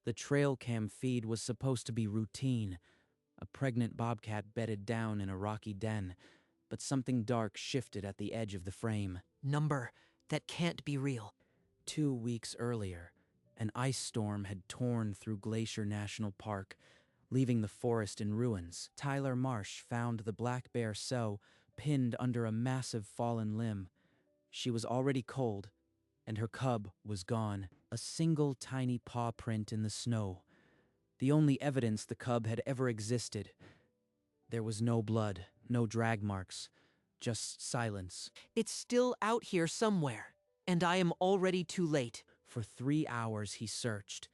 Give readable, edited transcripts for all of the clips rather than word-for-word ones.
The trail cam feed was supposed to be routine. A pregnant bobcat bedded down in a rocky den, but something dark shifted at the edge of the frame. Number, that can't be real. 2 weeks earlier, an ice storm had torn through Glacier National Park, leaving the forest in ruins. Tyler Marsh found the black bear sow pinned under a massive fallen limb. She was already cold, and her cub was gone. A single tiny paw print in the snow, the only evidence the cub had ever existed. There was no blood, no drag marks, just silence. It's still out here somewhere, and I am already too late. For 3 hours he searched,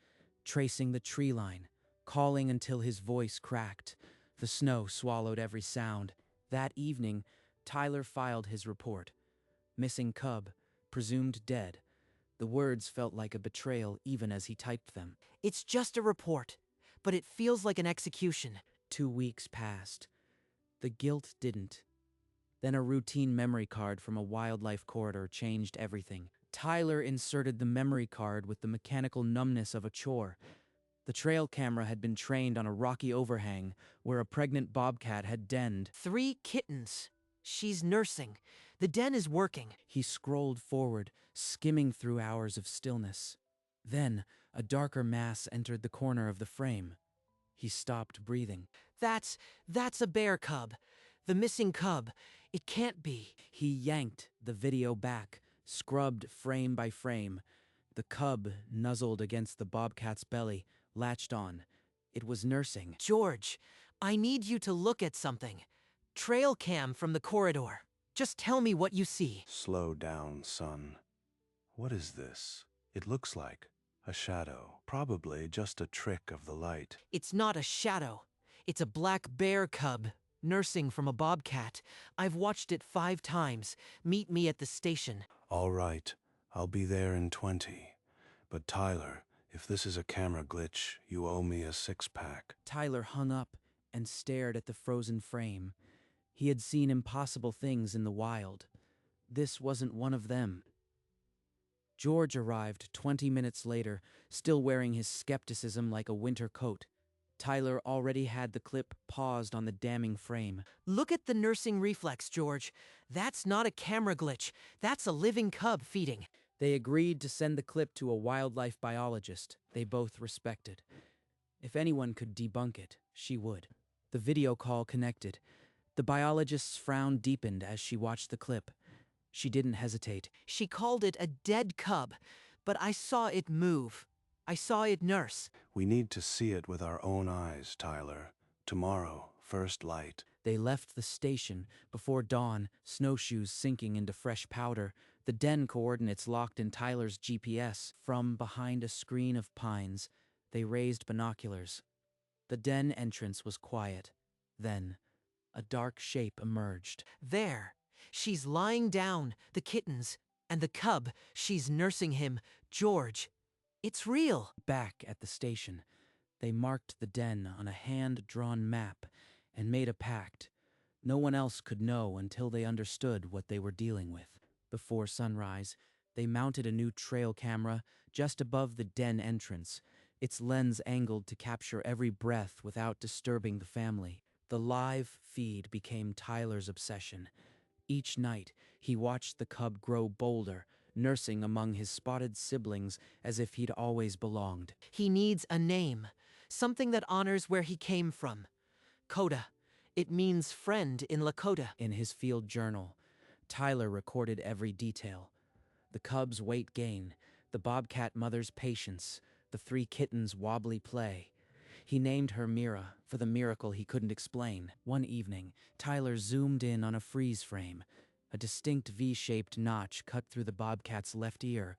tracing the tree line, calling until his voice cracked. The snow swallowed every sound. That evening, Tyler filed his report. Missing cub, presumed dead. The words felt like a betrayal even as he typed them. It's just a report, but it feels like an execution. 2 weeks passed. The guilt didn't. Then a routine memory card from a wildlife corridor changed everything. Tyler inserted the memory card with the mechanical numbness of a chore. The trail camera had been trained on a rocky overhang where a pregnant bobcat had denned. 3 kittens. She's nursing. The den is working. He scrolled forward, skimming through hours of stillness. Then, a darker mass entered the corner of the frame. He stopped breathing. That's a bear cub. The missing cub. It can't be. He yanked the video back, scrubbed frame by frame. The cub nuzzled against the bobcat's belly, latched on. It was nursing. George, I need you to look at something. Trail cam from the corridor. Just tell me what you see. Slow down, son. What is this? It looks like a shadow. Probably just a trick of the light. It's not a shadow. It's a black bear cub, nursing from a bobcat. I've watched it 5 times. Meet me at the station. All right, I'll be there in 20. But Tyler, if this is a camera glitch, you owe me a 6-pack. Tyler hung up and stared at the frozen frame. He had seen impossible things in the wild. This wasn't one of them. George arrived 20 minutes later, still wearing his skepticism like a winter coat. Tyler already had the clip paused on the damning frame. Look at the nursing reflex, George. That's not a camera glitch. That's a living cub feeding. They agreed to send the clip to a wildlife biologist they both respected. If anyone could debunk it, she would. The video call connected. The biologist's frown deepened as she watched the clip. She didn't hesitate. She called it a dead cub, but I saw it move. I saw it nurse. We need to see it with our own eyes, Tyler. Tomorrow, first light. They left the station before dawn, snowshoes sinking into fresh powder, the den coordinates locked in Tyler's GPS. From behind a screen of pines, they raised binoculars. The den entrance was quiet. Then, a dark shape emerged. There. She's lying down, the kittens, and the cub, she's nursing him. George, it's real. Back at the station, they marked the den on a hand-drawn map and made a pact. No one else could know until they understood what they were dealing with. Before sunrise, they mounted a new trail camera just above the den entrance, its lens angled to capture every breath without disturbing the family. The live feed became Tyler's obsession. Each night, he watched the cub grow bolder, nursing among his spotted siblings as if he'd always belonged. He needs a name, something that honors where he came from. Coda. It means friend in Lakota. In his field journal, Tyler recorded every detail. The cub's weight gain, the bobcat mother's patience, the 3 kittens' wobbly play. He named her Mira for the miracle he couldn't explain. One evening, Tyler zoomed in on a freeze frame. A distinct V-shaped notch cut through the bobcat's left ear.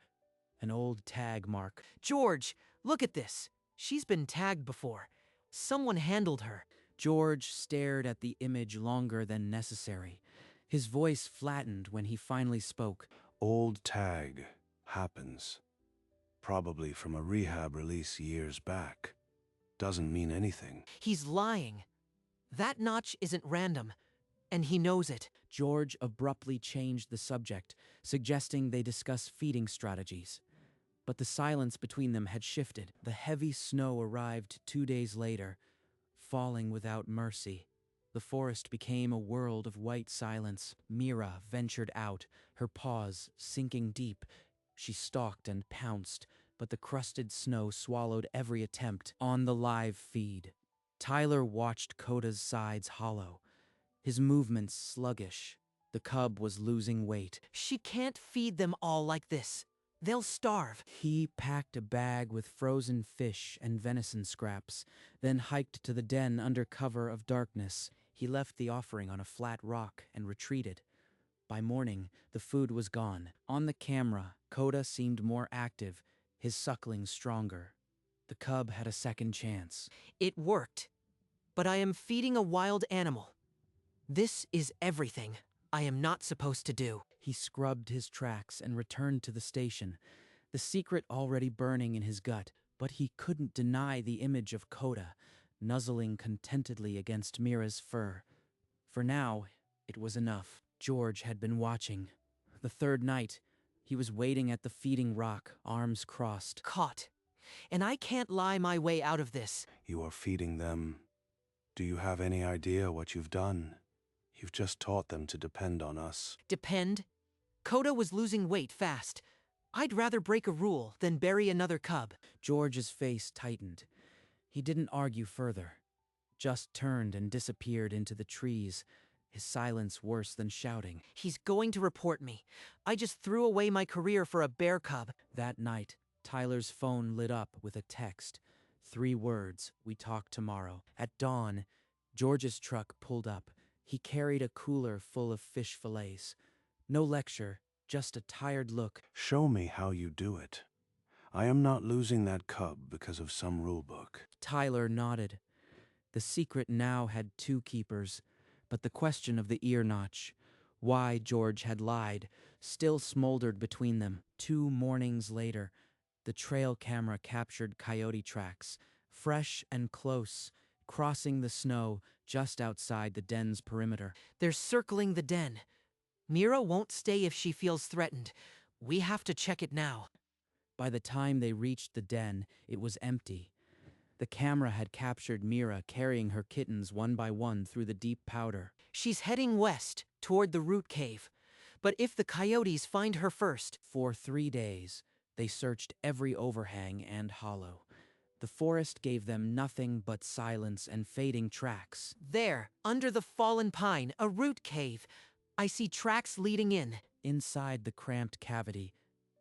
An old tag mark. George, look at this. She's been tagged before. Someone handled her. George stared at the image longer than necessary. His voice flattened when he finally spoke. Old tag. Happens. Probably from a rehab release years back. Doesn't mean anything. He's lying. That notch isn't random, and he knows it. George abruptly changed the subject, suggesting they discuss feeding strategies. But the silence between them had shifted. The heavy snow arrived 2 days later, falling without mercy. The forest became a world of white silence. Mira ventured out, her paws sinking deep. She stalked and pounced, but the crusted snow swallowed every attempt on the live feed. Tyler watched Coda's sides hollow, his movements sluggish. The cub was losing weight. She can't feed them all like this. They'll starve. He packed a bag with frozen fish and venison scraps, then hiked to the den under cover of darkness. He left the offering on a flat rock and retreated. By morning, the food was gone. On the camera, Coda seemed more active, his suckling stronger. The cub had a second chance. It worked. But I am feeding a wild animal. This is everything I am not supposed to do. He scrubbed his tracks and returned to the station, the secret already burning in his gut. But he couldn't deny the image of Coda, nuzzling contentedly against Mira's fur. For now, it was enough. George had been watching. The third night, he was waiting at the feeding rock, arms crossed. Caught. And I can't lie my way out of this. You are feeding them. Do you have any idea what you've done? You've just taught them to depend on us. Depend? Coda was losing weight fast. I'd rather break a rule than bury another cub. George's face tightened. He didn't argue further, just turned and disappeared into the trees, his silence worse than shouting. He's going to report me. I just threw away my career for a bear cub. That night, Tyler's phone lit up with a text. 3 words, "We talk tomorrow." At dawn, George's truck pulled up. He carried a cooler full of fish fillets. No lecture, just a tired look. Show me how you do it. I am not losing that cub because of some rule book. Tyler nodded. The secret now had 2 keepers, but the question of the ear notch, why George had lied, still smoldered between them. 2 mornings later, the trail camera captured coyote tracks, fresh and close, crossing the snow just outside the den's perimeter. They're circling the den. Mira won't stay if she feels threatened. We have to check it now. By the time they reached the den, it was empty. The camera had captured Mira carrying her kittens one by one through the deep powder. She's heading west, toward the root cave. But if the coyotes find her first... For 3 days, they searched every overhang and hollow. The forest gave them nothing but silence and fading tracks. There, under the fallen pine, a root cave. I see tracks leading in. Inside the cramped cavity,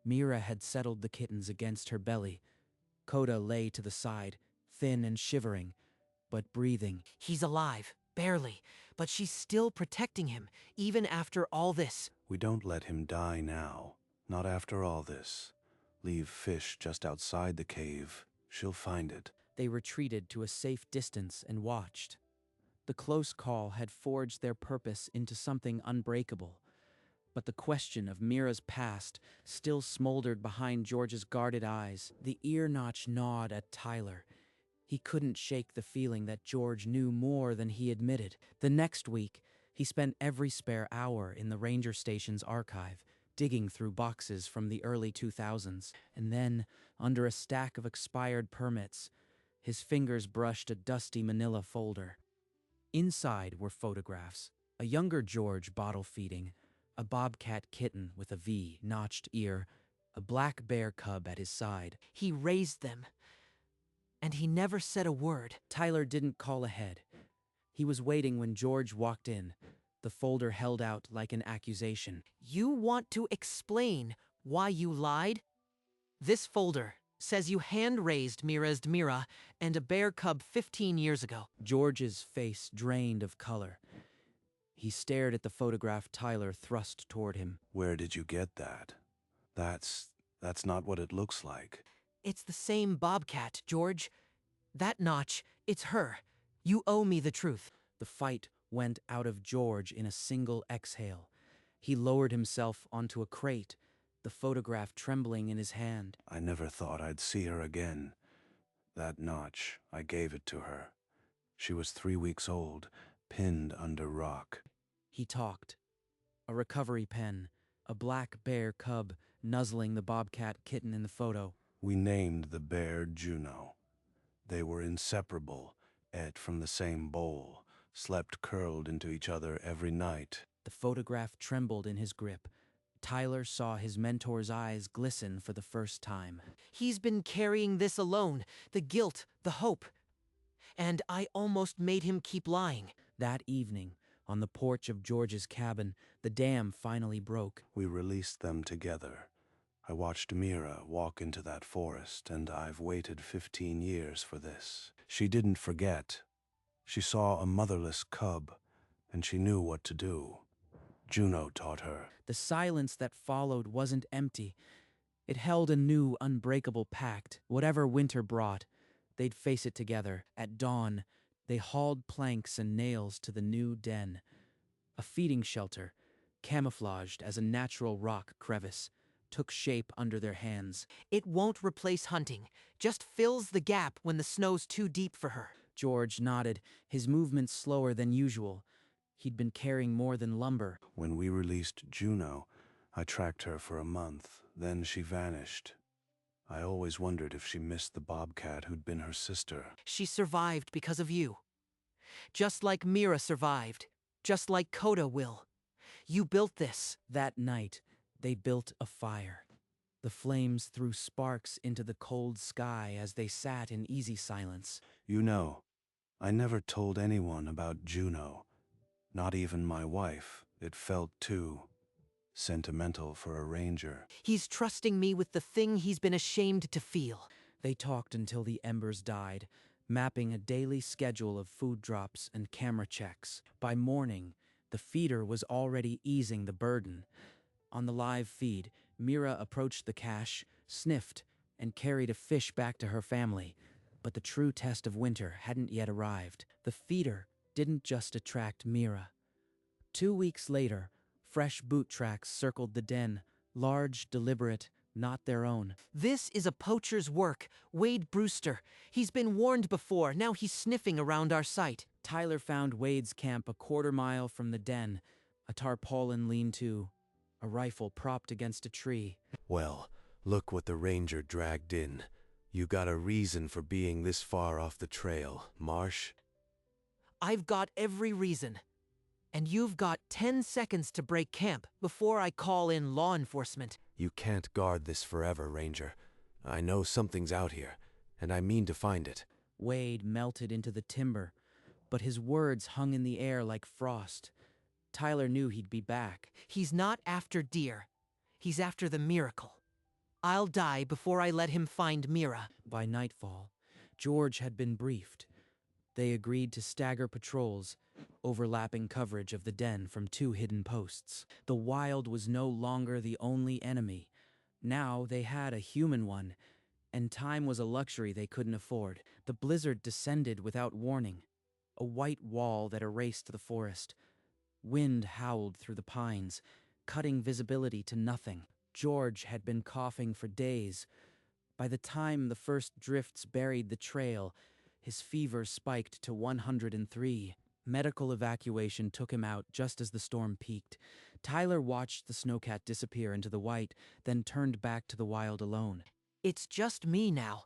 Mira had settled the kittens against her belly. Coda lay to the side, thin and shivering, but breathing. He's alive, barely, but she's still protecting him, even after all this. We don't let him die now. Not after all this. Leave fish just outside the cave. She'll find it. They retreated to a safe distance and watched. The close call had forged their purpose into something unbreakable. But the question of Mira's past still smoldered behind George's guarded eyes. The ear notch gnawed at Tyler. He couldn't shake the feeling that George knew more than he admitted. The next week, he spent every spare hour in the ranger station's archive, digging through boxes from the early 2000s. And then, under a stack of expired permits, his fingers brushed a dusty manila folder. Inside were photographs. A younger George bottle feeding, a bobcat kitten with a V-notched ear, a black bear cub at his side. He raised them. And he never said a word. Tyler didn't call ahead. He was waiting when George walked in, the folder held out like an accusation. You want to explain why you lied? This folder says you hand-raised Mira's Mira and a bear cub 15 years ago. George's face drained of color. He stared at the photograph Tyler thrust toward him. Where did you get that? That's not what it looks like. It's the same Bobcat, George. That notch, it's her. You owe me the truth. The fight went out of George in a single exhale. He lowered himself onto a crate, the photograph trembling in his hand. I never thought I'd see her again. That notch, I gave it to her. She was 3 weeks old, pinned under rock. He talked. A recovery pen, a black bear cub, nuzzling the bobcat kitten in the photo. We named the bear Juno. They were inseparable, ate from the same bowl, slept curled into each other every night. The photograph trembled in his grip. Tyler saw his mentor's eyes glisten for the first time. He's been carrying this alone, the guilt, the hope. And I almost made him keep lying. That evening, on the porch of George's cabin, the dam finally broke. We released them together. I watched Mira walk into that forest, and I've waited 15 years for this. She didn't forget. She saw a motherless cub, and she knew what to do. Juno taught her. The silence that followed wasn't empty. It held a new, unbreakable pact. Whatever winter brought, they'd face it together. At dawn, they hauled planks and nails to the new den. A feeding shelter, camouflaged as a natural rock crevice, took shape under their hands. It won't replace hunting, just fills the gap when the snow's too deep for her. George nodded, his movements slower than usual. He'd been carrying more than lumber. When we released Juno, I tracked her for a month. Then she vanished. I always wondered if she missed the bobcat who'd been her sister. She survived because of you. Just like Mira survived. Just like Coda will. You built this. That night, they built a fire. The flames threw sparks into the cold sky as they sat in easy silence. You know, I never told anyone about Juno. Not even my wife. It felt too sentimental for a ranger. He's trusting me with the thing he's been ashamed to feel. They talked until the embers died, mapping a daily schedule of food drops and camera checks. By morning, the feeder was already easing the burden. On the live feed, Mira approached the cache, sniffed, and carried a fish back to her family. But the true test of winter hadn't yet arrived. The feeder didn't just attract Mira. 2 weeks later, fresh boot tracks circled the den, large, deliberate, not their own. This is a poacher's work. Wade Brewster. He's been warned before. Now he's sniffing around our site. Tyler found Wade's camp a quarter-mile from the den, a tarpaulin lean-to, a rifle propped against a tree. Well, look what the ranger dragged in. You got a reason for being this far off the trail, Marsh? I've got every reason. And you've got 10 seconds to break camp before I call in law enforcement. You can't guard this forever, Ranger. I know something's out here, and I mean to find it. Wade melted into the timber, but his words hung in the air like frost. Tyler knew he'd be back. He's not after deer. He's after the miracle. I'll die before I let him find Mira. By nightfall, George had been briefed. They agreed to stagger patrols, overlapping coverage of the den from 2 hidden posts. The wild was no longer the only enemy. Now they had a human one, and time was a luxury they couldn't afford. The blizzard descended without warning, a white wall that erased the forest. Wind howled through the pines, cutting visibility to nothing. George had been coughing for days. By the time the first drifts buried the trail, his fever spiked to 103. Medical evacuation took him out just as the storm peaked. Tyler watched the snowcat disappear into the white, then turned back to the wild alone. It's just me now.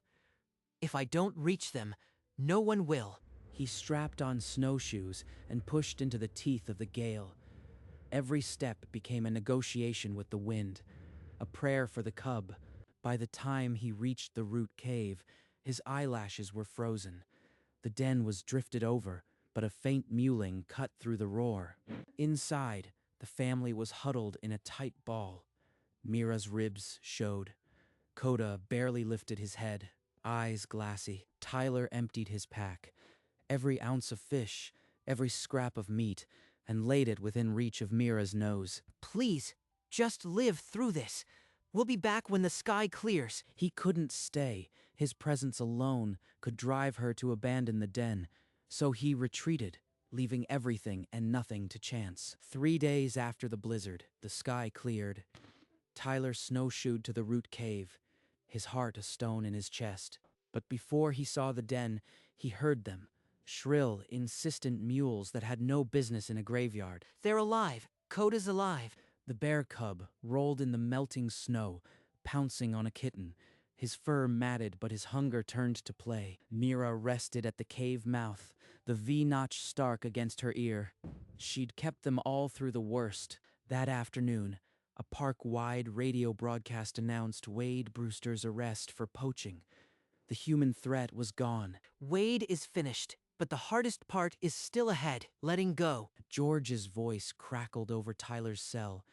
If I don't reach them, no one will. He strapped on snowshoes and pushed into the teeth of the gale. Every step became a negotiation with the wind, a prayer for the cub. By the time he reached the root cave, his eyelashes were frozen. The den was drifted over, but a faint mewling cut through the roar. Inside, the family was huddled in a tight ball. Mira's ribs showed. Coda barely lifted his head, eyes glassy. Tyler emptied his pack, every ounce of fish, every scrap of meat, and laid it within reach of Mira's nose. Please, just live through this. We'll be back when the sky clears. He couldn't stay. His presence alone could drive her to abandon the den. So he retreated, leaving everything and nothing to chance. 3 days after the blizzard, the sky cleared. Tyler snowshoed to the root cave, his heart a stone in his chest. But before he saw the den, he heard them, shrill, insistent mewls that had no business in a graveyard. They're alive. Coda's alive. The bear cub rolled in the melting snow, pouncing on a kitten. His fur matted, but his hunger turned to play. Mira rested at the cave mouth, the V-notch Stark against her ear. She'd kept them all through the worst. That afternoon, a park-wide radio broadcast announced Wade Brewster's arrest for poaching. The human threat was gone. Wade is finished, but the hardest part is still ahead, letting go. George's voice crackled over Tyler's cell.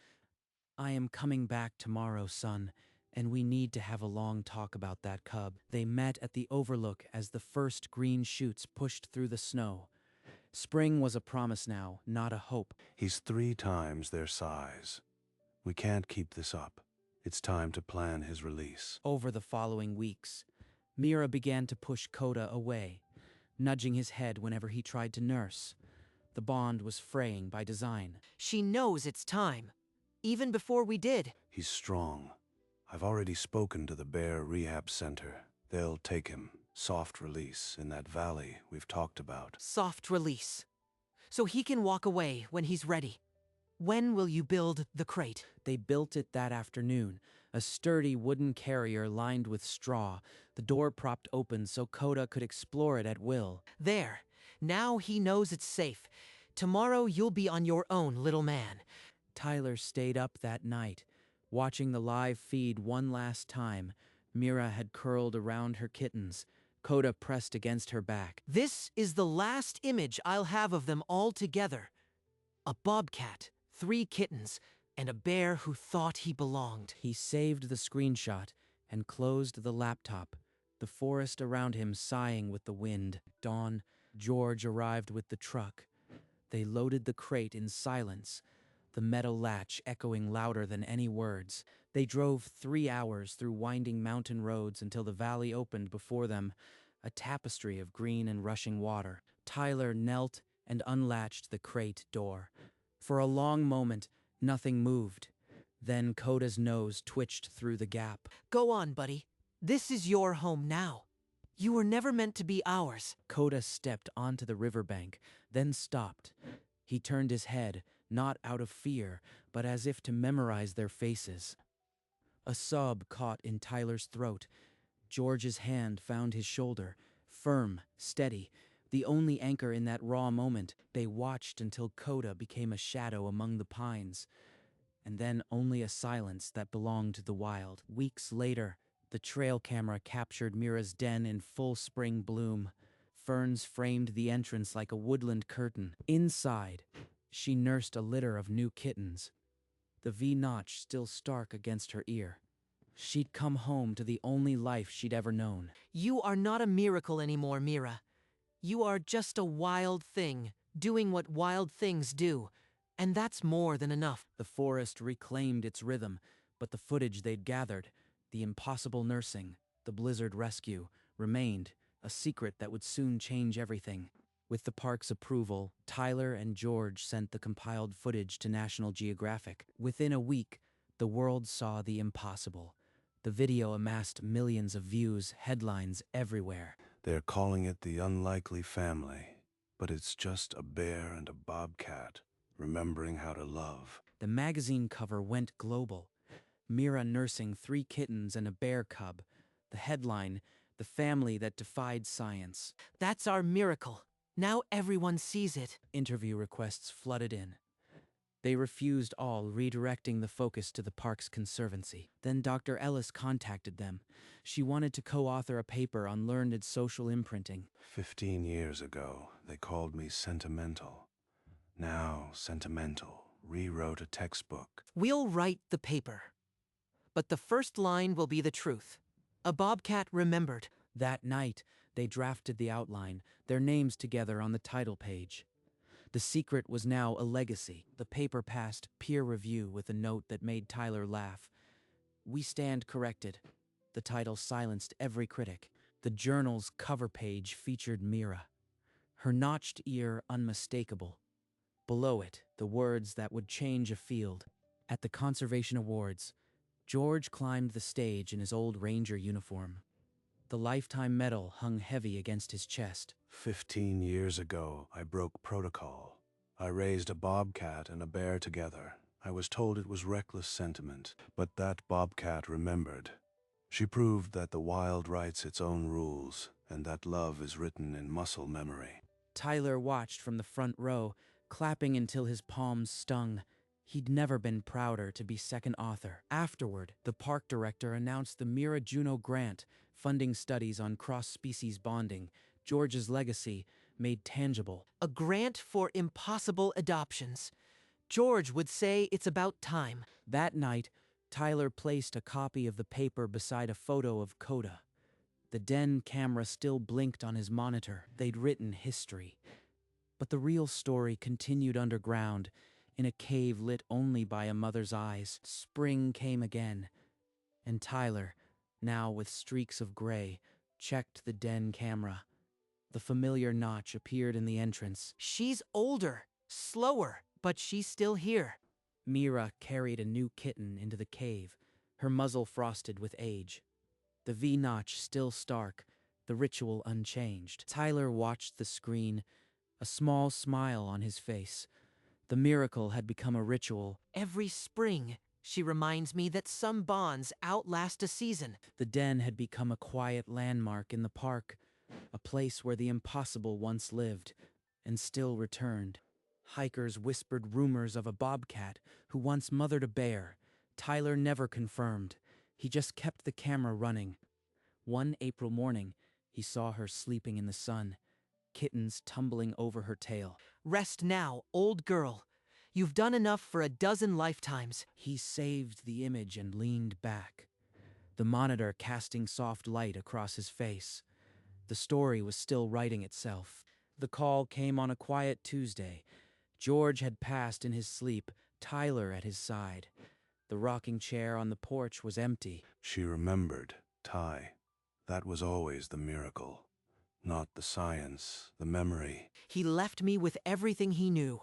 "I am coming back tomorrow, son, and we need to have a long talk about that cub." They met at the overlook as the first green shoots pushed through the snow. Spring was a promise now, not a hope. He's 3 times their size. We can't keep this up. It's time to plan his release. Over the following weeks, Mira began to push Coda away, nudging his head whenever he tried to nurse. The bond was fraying by design. She knows it's time, even before we did. He's strong. I've already spoken to the Bear Rehab Center. They'll take him. Soft release in that valley we've talked about. Soft release. So he can walk away when he's ready. When will you build the crate? They built it that afternoon, a sturdy wooden carrier lined with straw, the door propped open so Coda could explore it at will. There. Now he knows it's safe. Tomorrow you'll be on your own, little man. Tyler stayed up that night, watching the live feed one last time. Mira had curled around her kittens, Coda pressed against her back. This is the last image I'll have of them all together. A bobcat, 3 kittens, and a bear who thought he belonged. He saved the screenshot and closed the laptop, the forest around him sighing with the wind. Dawn, George arrived with the truck. They loaded the crate in silence, the metal latch echoing louder than any words. They drove 3 hours through winding mountain roads until the valley opened before them, a tapestry of green and rushing water. Tyler knelt and unlatched the crate door. For a long moment, nothing moved. Then Coda's nose twitched through the gap. Go on, buddy. This is your home now. You were never meant to be ours. Coda stepped onto the riverbank, then stopped. He turned his head, not out of fear, but as if to memorize their faces. A sob caught in Tyler's throat. George's hand found his shoulder, firm, steady, the only anchor in that raw moment. They watched until Coda became a shadow among the pines, and then only a silence that belonged to the wild. Weeks later, the trail camera captured Mira's den in full spring bloom. Ferns framed the entrance like a woodland curtain. Inside, she nursed a litter of new kittens, the V-notch still stark against her ear. She'd come home to the only life she'd ever known. You are not a miracle anymore, Mira. You are just a wild thing, doing what wild things do. And that's more than enough. The forest reclaimed its rhythm, but the footage they'd gathered, the impossible nursing, the blizzard rescue, remained a secret that would soon change everything. With the park's approval, Tyler and George sent the compiled footage to National Geographic. Within a week, the world saw the impossible. The video amassed millions of views, headlines everywhere. They're calling it The Unlikely Family, but it's just a bear and a bobcat remembering how to love. The magazine cover went global. Mira nursing 3 kittens and a bear cub. The headline, The Family That Defied Science. That's our miracle. Now everyone sees it. Interview requests flooded in. They refused all, redirecting the focus to the park's conservancy. Then Dr. Ellis contacted them. She wanted to co-author a paper on learned social imprinting. 15 years ago, they called me sentimental. Now, sentimental rewrote a textbook. We'll write the paper. But the first line will be the truth. A bobcat remembered. That night, they drafted the outline, their names together on the title page. The secret was now a legacy. The paper passed peer review with a note that made Tyler laugh. "We stand corrected." The title silenced every critic. The journal's cover page featured Mira, her notched ear unmistakable. Below it, the words that would change a field. At the Conservation Awards, George climbed the stage in his old ranger uniform. The Lifetime Medal hung heavy against his chest. 15 years ago, I broke protocol. I raised a bobcat and a bear together. I was told it was reckless sentiment, but that Bobcat remembered. She proved that the wild writes its own rules, and that love is written in muscle memory. Tyler watched from the front row, clapping until his palms stung. He'd never been prouder to be second author. Afterward, the park director announced the Mira Juno grant, funding studies on cross-species bonding, George's legacy made tangible. A grant for impossible adoptions. George would say it's about time. That night, Tyler placed a copy of the paper beside a photo of Coda. The den camera still blinked on his monitor. They'd written history. But the real story continued underground, in a cave lit only by a mother's eyes. Spring came again, and Tyler, now with streaks of gray, checked the den camera. The familiar notch appeared in the entrance. She's older, slower, but she's still here. Mira carried a new kitten into the cave, her muzzle frosted with age. The V-notch still stark, the ritual unchanged. Tyler watched the screen, a small smile on his face. The miracle had become a ritual. Every spring, she reminds me that some bonds outlast a season. The den had become a quiet landmark in the park, a place where the impossible once lived, and still returned. Hikers whispered rumors of a bobcat who once mothered a bear. Tyler never confirmed. He just kept the camera running. One April morning, he saw her sleeping in the sun, kittens tumbling over her tail. Rest now, old girl. You've done enough for a dozen lifetimes. He saved the image and leaned back, the monitor casting soft light across his face. The story was still writing itself. The call came on a quiet Tuesday. George had passed in his sleep, Tyler at his side. The rocking chair on the porch was empty. She remembered, Ty. That was always the miracle. Not the science, the memory. He left me with everything he knew,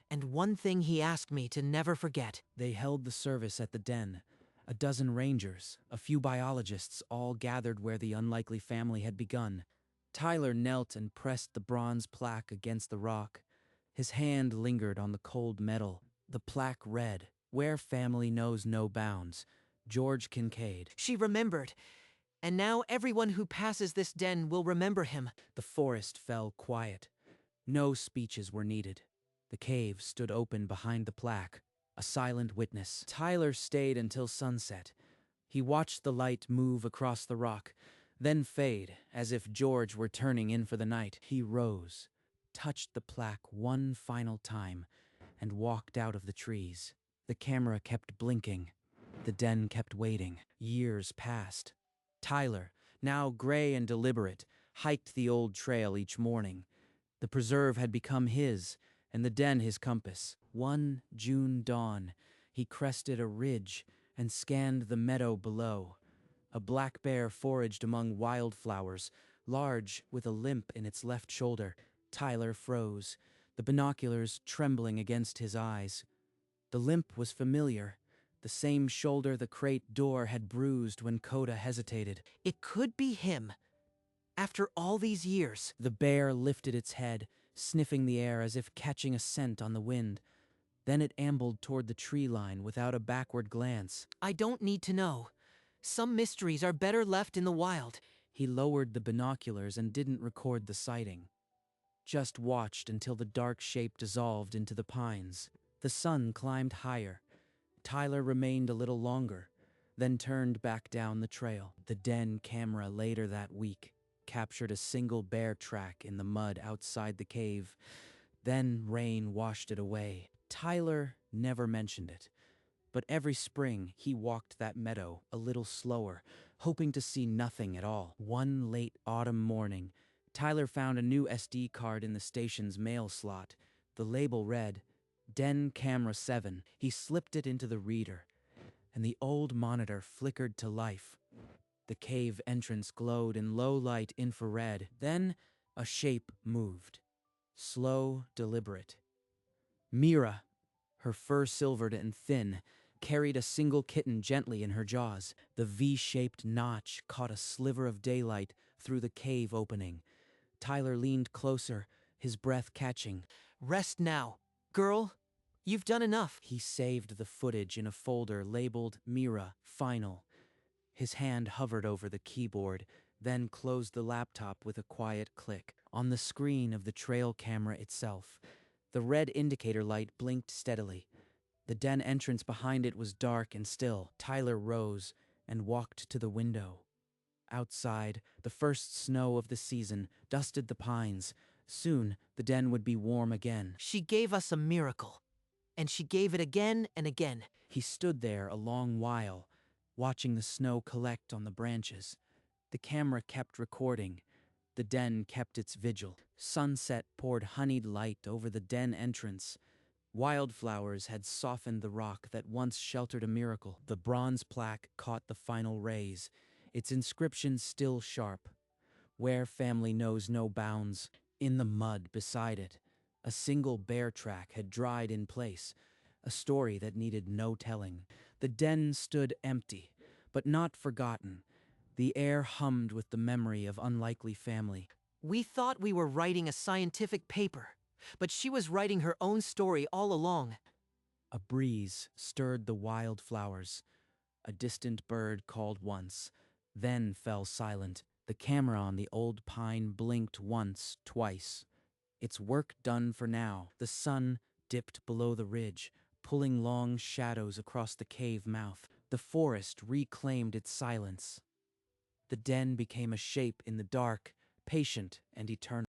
and one thing he asked me to never forget. They held the service at the den. A dozen rangers, a few biologists, all gathered where the unlikely family had begun. Tyler knelt and pressed the bronze plaque against the rock. His hand lingered on the cold metal. The plaque read, "Where family knows no bounds. George Kincaid." She remembered, and now everyone who passes this den will remember him. The forest fell quiet. No speeches were needed. The cave stood open behind the plaque, a silent witness. Tyler stayed until sunset. He watched the light move across the rock, then fade, as if George were turning in for the night. He rose, touched the plaque one final time, and walked out of the trees. The camera kept blinking. The den kept waiting. Years passed. Tyler, now gray and deliberate, hiked the old trail each morning. The preserve had become his, and the den his compass. One June dawn, he crested a ridge and scanned the meadow below. A black bear foraged among wildflowers, large with a limp in its left shoulder. Tyler froze, the binoculars trembling against his eyes. The limp was familiar, the same shoulder the crate door had bruised when Coda hesitated. It could be him. After all these years. The bear lifted its head, sniffing the air as if catching a scent on the wind. Then it ambled toward the tree line without a backward glance. I don't need to know. Some mysteries are better left in the wild. He lowered the binoculars and didn't record the sighting. Just watched until the dark shape dissolved into the pines. The sun climbed higher. Tyler remained a little longer, then turned back down the trail. The den camera later that week captured a single bear track in the mud outside the cave. Then rain washed it away. Tyler never mentioned it, but every spring he walked that meadow a little slower, hoping to see nothing at all. One late autumn morning, Tyler found a new SD card in the station's mail slot. The label read, Den Camera 7. He slipped it into the reader, and the old monitor flickered to life. The cave entrance glowed in low-light infrared. Then a shape moved. Slow, deliberate. Mira, her fur silvered and thin, carried a single kitten gently in her jaws. The V-shaped notch caught a sliver of daylight through the cave opening. Tyler leaned closer, his breath catching. Rest now, girl. You've done enough. He saved the footage in a folder labeled Mira Final. His hand hovered over the keyboard, then closed the laptop with a quiet click. On the screen of the trail camera itself, the red indicator light blinked steadily. The den entrance behind it was dark and still. Tyler rose and walked to the window. Outside, the first snow of the season dusted the pines. Soon, the den would be warm again. She gave us a miracle, and she gave it again and again. He stood there a long while, watching the snow collect on the branches. The camera kept recording. The den kept its vigil. Sunset poured honeyed light over the den entrance. Wildflowers had softened the rock that once sheltered a miracle. The bronze plaque caught the final rays, its inscription still sharp. Where family knows no bounds. In the mud beside it, a single bear track had dried in place, a story that needed no telling. The den stood empty, but not forgotten. The air hummed with the memory of unlikely family. We thought we were writing a scientific paper, but she was writing her own story all along. A breeze stirred the wildflowers. A distant bird called once, then fell silent. The camera on the old pine blinked once, twice. Its work done for now. The sun dipped below the ridge, pulling long shadows across the cave mouth. The forest reclaimed its silence. The den became a shape in the dark, patient and eternal.